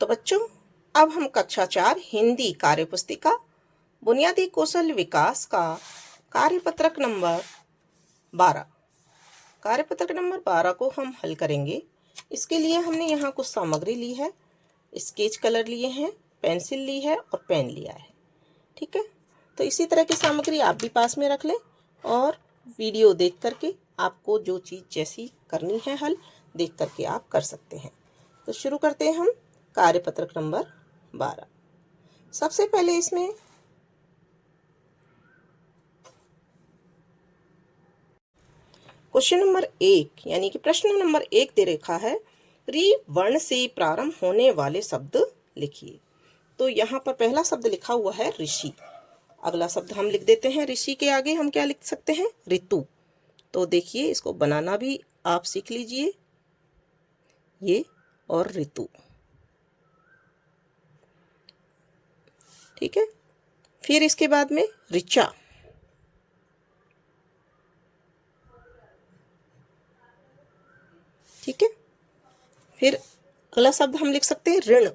तो बच्चों, अब हम कक्षा 4 हिंदी कार्य पुस्तिका बुनियादी कौशल विकास का कार्यपत्रक नंबर 12 कार्यपत्रक नंबर 12 को हम हल करेंगे। इसके लिए हमने यहाँ कुछ सामग्री ली है, स्केच कलर लिए हैं, पेंसिल ली है और पेन लिया है। ठीक है, तो इसी तरह की सामग्री आप भी पास में रख लें और वीडियो देख करके आपको जो चीज़ जैसी करनी है हल देख करके आप कर सकते हैं। तो शुरू करते हैं हम कार्यपत्रक नंबर 12। सबसे पहले इसमें क्वेश्चन नंबर 1 यानी कि प्रश्न नंबर 1 दे रखा है, री वर्ण से प्रारंभ होने वाले शब्द लिखिए। तो यहाँ पर पहला शब्द लिखा हुआ है ऋषि। अगला शब्द हम लिख देते हैं ऋषि के आगे हम क्या लिख सकते हैं, ऋतु। तो देखिए इसको बनाना भी आप सीख लीजिए, ये और ऋतु। ठीक है, फिर इसके बाद में ऋचा। ठीक है, फिर अगला शब्द हम लिख सकते हैं ऋण।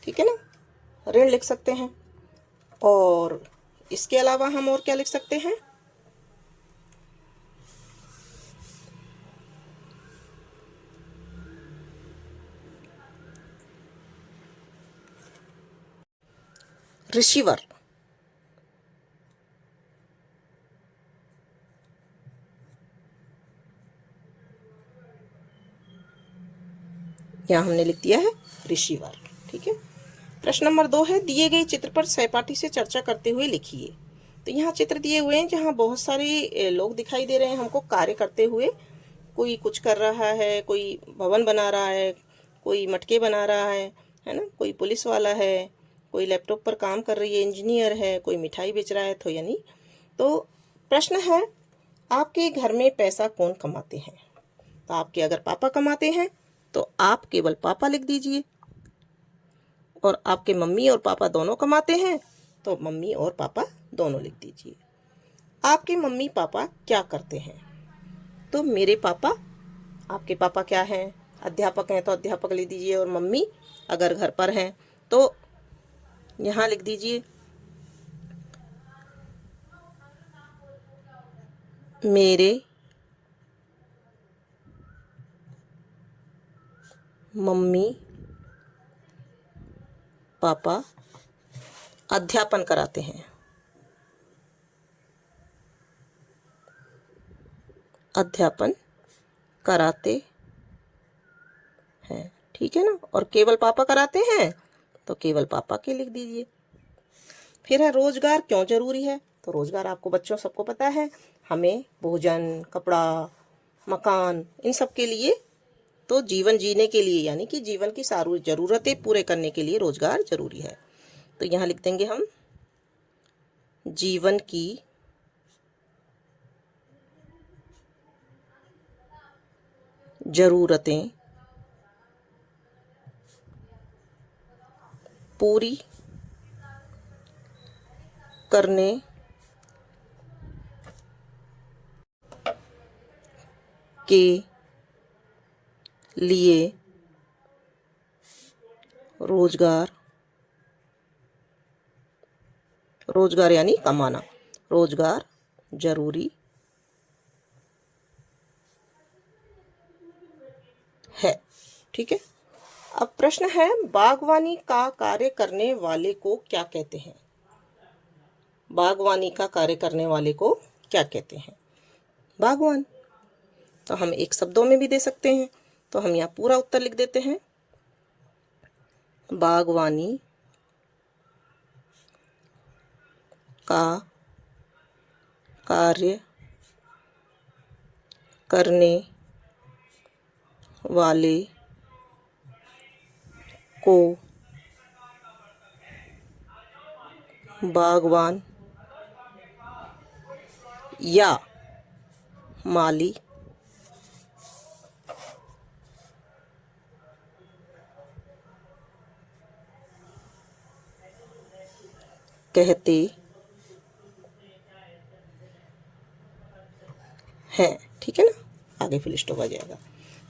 ठीक है ना, ऋण लिख सकते हैं। और इसके अलावा हम और क्या लिख सकते हैं, ऋषिवर। यहाँ हमने लिख दिया है ऋषिवर। ठीक है, प्रश्न नंबर 2 है, दिए गए चित्र पर सहपाठी से चर्चा करते हुए लिखिए। तो यहाँ चित्र दिए हुए हैं जहाँ बहुत सारे लोग दिखाई दे रहे हैं हमको कार्य करते हुए। कोई कुछ कर रहा है, कोई भवन बना रहा है, कोई मटके बना रहा है ना, कोई पुलिस वाला है, कोई लैपटॉप पर काम कर रही है, इंजीनियर है, कोई मिठाई बेच रहा है। तो यानी तो प्रश्न है, आपके घर में पैसा कौन कमाते हैं? तो आपके अगर पापा कमाते हैं तो आप केवल पापा लिख दीजिए, और आपके मम्मी और पापा दोनों कमाते हैं तो मम्मी और पापा दोनों लिख दीजिए। आपके मम्मी पापा क्या करते हैं? तो मेरे पापा, आपके पापा क्या हैं? अध्यापक हैं तो अध्यापक लिख दीजिए, और मम्मी अगर घर पर हैं तो यहाँ लिख दीजिए मेरे मम्मी पापा अध्यापन कराते हैं, अध्यापन कराते हैं। ठीक है ना, और केवल पापा कराते हैं तो केवल पापा के लिख दीजिए। फिर है रोजगार क्यों जरूरी है? तो रोजगार आपको बच्चों सबको पता है, हमें भोजन, कपड़ा, मकान, इन सब के लिए, तो जीवन जीने के लिए यानी कि जीवन की सारी जरूरतें पूरे करने के लिए रोजगार जरूरी है। तो यहाँ लिख देंगे हम जीवन की जरूरतें पूरी करने के लिए रोजगार, रोजगार यानी कमाना, रोजगार जरूरी है। ठीक है, अब प्रश्न है, बागवानी का कार्य करने वाले को क्या कहते हैं? बागवानी का कार्य करने वाले को क्या कहते हैं? बागवान। तो हम एक शब्दों में भी दे सकते हैं, तो हम यहाँ पूरा उत्तर लिख देते हैं, बागवानी का कार्य करने वाले को बागवान या माली कहते हैं, ठीक है ना, आगे फिर स्टॉप आ जाएगा।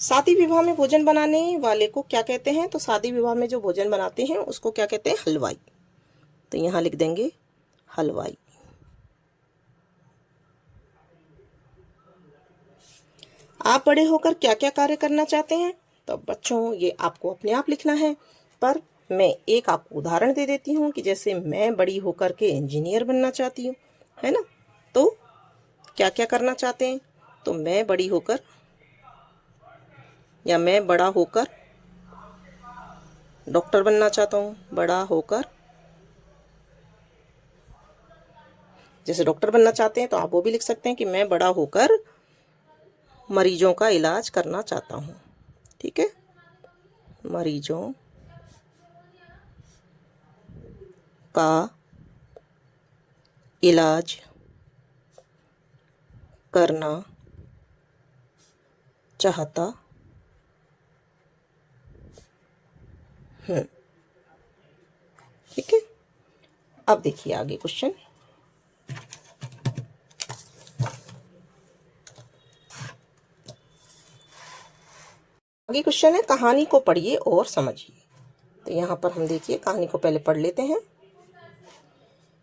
शादी विवाह में भोजन बनाने वाले को क्या कहते हैं? तो शादी विवाह में जो भोजन बनाते हैं उसको क्या कहते हैं? हलवाई। तो यहाँ लिख देंगे हलवाई। आप बड़े होकर क्या क्या कार्य करना चाहते हैं? तो बच्चों ये आपको अपने आप लिखना है, पर मैं एक आपको उदाहरण दे देती हूँ कि जैसे मैं बड़ी होकर के इंजीनियर बनना चाहती हूँ, है ना। तो क्या क्या करना चाहते हैं? तो मैं बड़ी होकर या मैं बड़ा होकर डॉक्टर बनना चाहता हूँ। बड़ा होकर जैसे डॉक्टर बनना चाहते हैं तो आप वो भी लिख सकते हैं कि मैं बड़ा होकर मरीजों का इलाज करना चाहता हूँ, ठीक है। मरीजों का इलाज करना चाहता हूँ, ठीक है। अब देखिए आगे क्वेश्चन। आगे क्वेश्चन है कहानी को पढ़िए और समझिए। तो यहाँ पर हम देखिए कहानी को पहले पढ़ लेते हैं।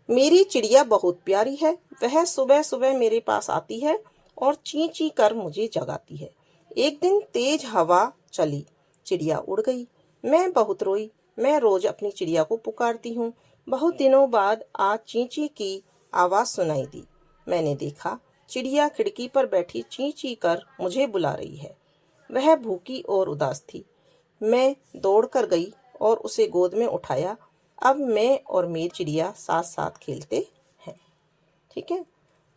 मेरी चिड़िया बहुत प्यारी है, वह सुबह सुबह मेरे पास आती है और ची ची कर मुझे जगाती है। एक दिन तेज हवा चली, चिड़िया उड़ गई। मैं बहुत रोई, मैं रोज अपनी चिड़िया को पुकारती हूँ। बहुत दिनों बाद आज ची ची की आवाज़ सुनाई दी। मैंने देखा चिड़िया खिड़की पर बैठी ची ची कर मुझे बुला रही है। वह भूखी और उदास थी। मैं दौड़कर गई और उसे गोद में उठाया। अब मैं और मेरी चिड़िया साथ साथ खेलते हैं, ठीक है।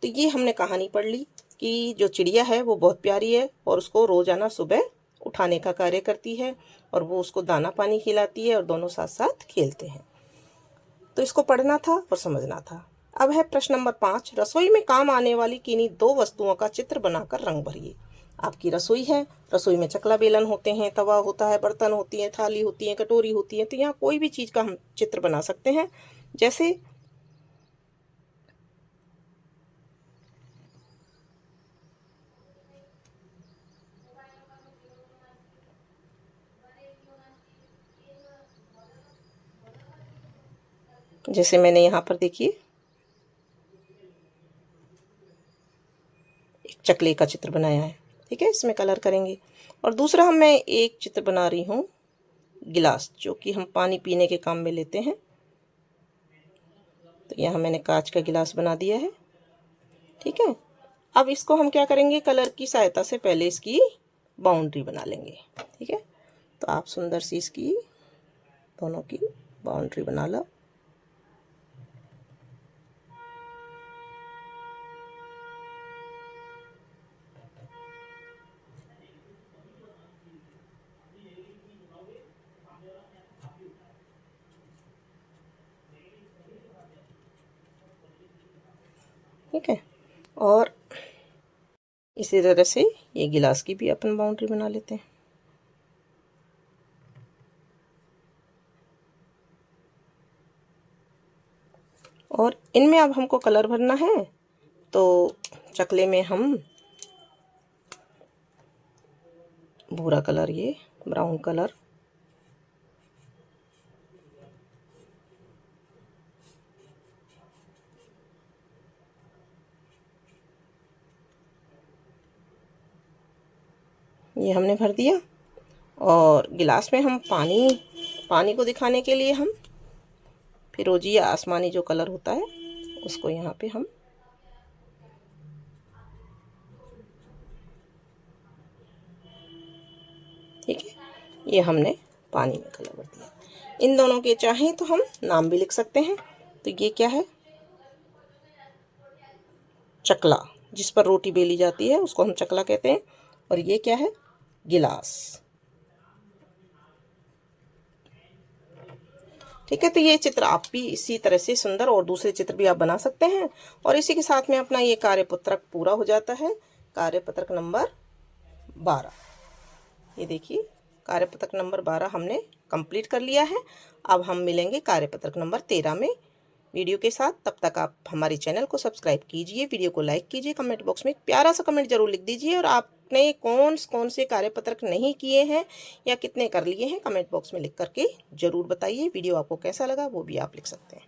तो ये हमने कहानी पढ़ ली कि जो चिड़िया है वो बहुत प्यारी है और उसको रोजाना सुबह उठाने का कार्य करती है और वो उसको दाना पानी खिलाती है और दोनों साथ साथ खेलते हैं। तो इसको पढ़ना था और समझना था। अब है प्रश्न नंबर 5, रसोई में काम आने वाली किन्हीं दो वस्तुओं का चित्र बनाकर रंग भरिए। आपकी रसोई है, रसोई में चकला बेलन होते हैं, तवा होता है, बर्तन होती हैं, थाली होती है, कटोरी होती है। तो यहाँ कोई भी चीज का हम चित्र बना सकते हैं। जैसे जैसे मैंने यहाँ पर देखिए एक चकले का चित्र बनाया है, ठीक है। इसमें कलर करेंगे। और दूसरा मैं एक चित्र बना रही हूँ गिलास, जो कि हम पानी पीने के काम में लेते हैं। तो यहाँ मैंने कांच का गिलास बना दिया है, ठीक है। अब इसको हम क्या करेंगे, कलर की सहायता से पहले इसकी बाउंड्री बना लेंगे, ठीक है। तो आप सुंदर सी इसकी दोनों की बाउंड्री बना लो। ठीक है। और इसी तरह से ये गिलास की भी अपन बाउंड्री बना लेते हैं। और इनमें अब हमको कलर भरना है। तो चकले में हम भूरा कलर, ये ब्राउन कलर, ये हमने भर दिया। और गिलास में हम पानी को दिखाने के लिए हम फिरोजी या आसमानी जो कलर होता है उसको यहाँ पे हम ठीक है, ये हमने पानी में कलर भर दिया। इन दोनों के चाहें तो हम नाम भी लिख सकते हैं। तो ये क्या है, चकला, जिस पर रोटी बेली जाती है उसको हम चकला कहते हैं। और ये क्या है, गिलास, ठीक है। तो ये चित्र आप भी इसी तरह से सुंदर और दूसरे चित्र भी आप बना सकते हैं। और इसी के साथ में अपना ये कार्यपत्रक पूरा हो जाता है। कार्यपत्रक नंबर 12, ये देखिए कार्यपत्रक नंबर 12 हमने कंप्लीट कर लिया है। अब हम मिलेंगे कार्यपत्रक नंबर 13 में। वीडियो के साथ। तब तक आप हमारे चैनल को सब्सक्राइब कीजिए, वीडियो को लाइक कीजिए, कमेंट बॉक्स में एक प्यारा सा कमेंट जरूर लिख दीजिए, और आपने कौन कौन से कार्यपत्रक नहीं किए हैं या कितने कर लिए हैं कमेंट बॉक्स में लिख करके जरूर बताइए। वीडियो आपको कैसा लगा वो भी आप लिख सकते हैं।